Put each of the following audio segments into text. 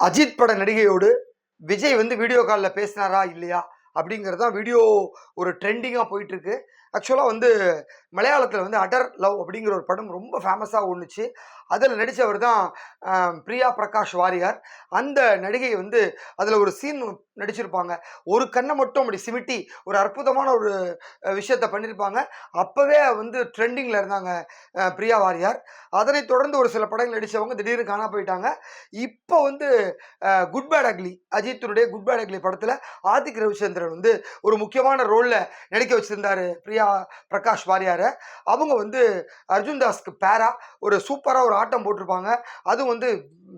அஜித் பட நடிகையோடு விஜய் வந்து வீடியோ காலில் பேசினாரா இல்லையா அப்படிங்கிறது தான் வீடியோ ஒரு ட்ரெண்டிங்காக போயிட்டு இருக்கு. ஆக்சுவலாக வந்து மலையாளத்தில் வந்து அடர் லவ் அப்படிங்கிற ஒரு படம் ரொம்ப ஃபேமஸாக ஒன்றுச்சு. அதில் நடித்தவர் தான் பிரியா பிரகாஷ் வாரியார். அந்த நடிகை வந்து அதில் ஒரு சீன் நடிச்சிருப்பாங்க. ஒரு கண்ணை மட்டும் அப்படி சிமிட்டி ஒரு அற்புதமான ஒரு விஷயத்த பண்ணியிருப்பாங்க. அப்போவே வந்து ட்ரெண்டிங்கில் இருந்தாங்க பிரியா வாரியார். அதனை தொடர்ந்து ஒரு சில படங்கள் நடித்தவங்க திடீர்னு காணா போயிட்டாங்க. இப்போ வந்து குட் பேட் அக்லி, அஜித்தினுடைய குட் பேட் அக்லி படத்தில் ஆதிக் ரவிச்சந்திரன் வந்து ஒரு முக்கியமான ரோலில் நடிக்க வச்சிருந்தாரு பிரியா பிரகாஷ் வாரியாரை. அவங்க வந்து அர்ஜுன் தாஸ்க்கு பேரா ஒரு சூப்பராக ஒரு ஆட்டம் போட்டிருப்பாங்க. அதுவும் வந்து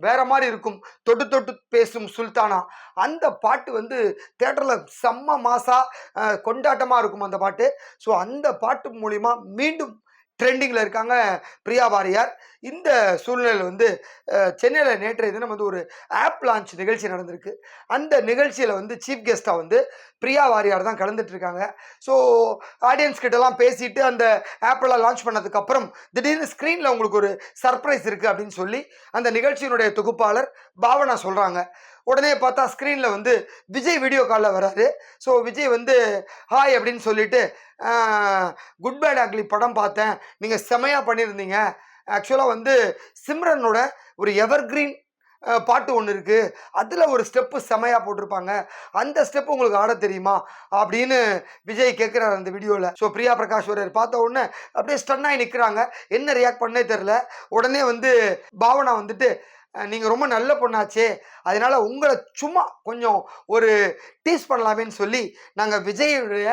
வேற மாதிரி இருக்கும். தொட்டு தொட்டு பேசும் சுல்தானா அந்த பாட்டு வந்து தியேட்டரில் செம்ம மாசா கொண்டாட்டமாக இருக்கும் அந்த பாட்டு. ஸோ அந்த பாட்டு மூலிமா மீண்டும் ட்ரெண்டிங்கில் இருக்காங்க பிரியா வாரியார். இந்த சூழ்நிலையில் வந்து சென்னையில் நேற்றைய தினம் வந்து ஒரு ஆப் லான்ச் நிகழ்ச்சி நடந்திருக்கு. அந்த நிகழ்ச்சியில் வந்து சீஃப் கெஸ்ட்டாக வந்து பிரியா வாரியார் தான் கலந்துட்டு இருக்காங்க. ஸோ ஆடியன்ஸ் கிட்டலாம் பேசிட்டு அந்த ஆப்பெல்லாம் லான்ச் பண்ணதுக்கப்புறம் திடீர்னு ஸ்க்ரீனில் உங்களுக்கு ஒரு சர்ப்ரைஸ் இருக்குது அப்படின்னு சொல்லி அந்த நிகழ்ச்சியினுடைய தொகுப்பாளர் பாவனா சொல்கிறாங்க. உடனே பார்த்தா ஸ்க்ரீனில் வந்து விஜய் வீடியோ காலில் வராரு. ஸோ விஜய் வந்து ஹாய் அப்படின்னு சொல்லிட்டு குட் பேட் அக்லி படம் பார்த்தேன், நீங்கள் செமையாக பண்ணியிருந்தீங்க. ஆக்சுவலாக வந்து சிம்ரனோட ஒரு எவர்கிரீன் பாட்டு ஒன்று இருக்குது, அதில் ஒரு ஸ்டெப்பு செமையாக போட்டிருப்பாங்க, அந்த ஸ்டெப்பு உங்களுக்கு ஆட தெரியுமா அப்படின்னு விஜய் கேட்குறாரு அந்த வீடியோவில். ஸோ பிரியா பிரகாஷ் வாரியர் பார்த்த உடனே அப்படியே ஸ்டன்னாகி நிற்கிறாங்க. என்ன ரியாக்ட் பண்ணே தெரில. உடனே வந்து பாவனா வந்துட்டு நீங்கள் ரொம்ப நல்ல பொண்ணாச்சே, அதனால் உங்களை சும்மா கொஞ்சம் ஒரு டீஸ் பண்ணலாமேன்னு சொல்லி நாங்கள் விஜயுடைய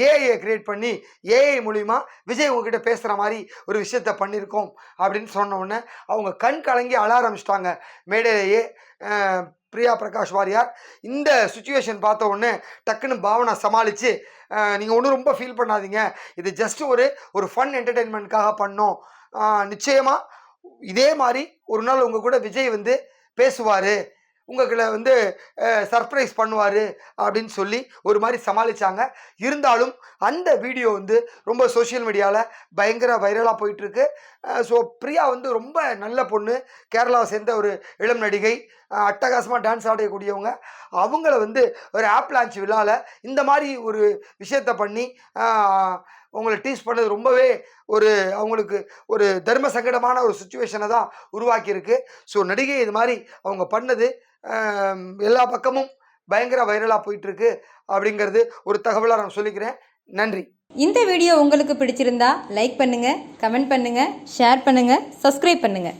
ஏஐயை கிரியேட் பண்ணி ஏஐ மூலிமா விஜய் உங்ககிட்ட பேசுகிற மாதிரி ஒரு விஷயத்த பண்ணியிருக்கோம் அப்படின்னு சொன்ன உடனே அவங்க கண் கலங்கி அழ ஆரம்பிச்சிட்டாங்க மேடையிலேயே பிரியா பிரகாஷ் வாரியார். இந்த சுச்சுவேஷன் பார்த்த உடனே டக்குன்னு பாவனா சமாளித்து நீங்கள் ஒன்றும் ரொம்ப ஃபீல் பண்ணாதீங்க, இது ஜஸ்ட் ஒரு ஃபன் என்டர்டெயின்மெண்ட்காக பண்ணோம், நிச்சயமாக இதே மாதிரி ஒரு நாள் உங்கள் கூட விஜய் வந்து பேசுவார், உங்களை வந்து சர்ப்ரைஸ் பண்ணுவார் அப்படின்னு சொல்லி ஒரு மாதிரி சமாளித்தாங்க. இருந்தாலும் அந்த வீடியோ வந்து ரொம்ப சோஷியல் மீடியாவில் பயங்கர வைரலாக போயிட்டுருக்கு. ஸோ பிரியா வந்து ரொம்ப நல்ல பொண்ணு, கேரளாவை சேர்ந்த ஒரு இளம் நடிகை, அட்டகாசமாக டான்ஸ் ஆடக்கூடியவங்க. அவங்கள வந்து ஒரு ஆப் லான்ச் விழாவில் இந்த மாதிரி ஒரு விஷயத்தை பண்ணி உங்களை டீஸ் பண்ணது ரொம்பவே அவங்களுக்கு ஒரு தர்ம சங்கடமான ஒரு சுச்சுவேஷனை தான் உருவாக்கியிருக்கு. ஸோ நடிகை இது மாதிரி அவங்க பண்ணது எல்லா பக்கமும் பயங்கர வைரலாக போயிட்டுருக்கு அப்படிங்கிறது ஒரு தகவலாக நான் சொல்லிக்கிறேன். நன்றி. இந்த வீடியோ உங்களுக்கு பிடிச்சிருந்தா லைக் பண்ணுங்கள், கமெண்ட் பண்ணுங்கள், ஷேர் பண்ணுங்கள், சப்ஸ்கிரைப் பண்ணுங்கள்.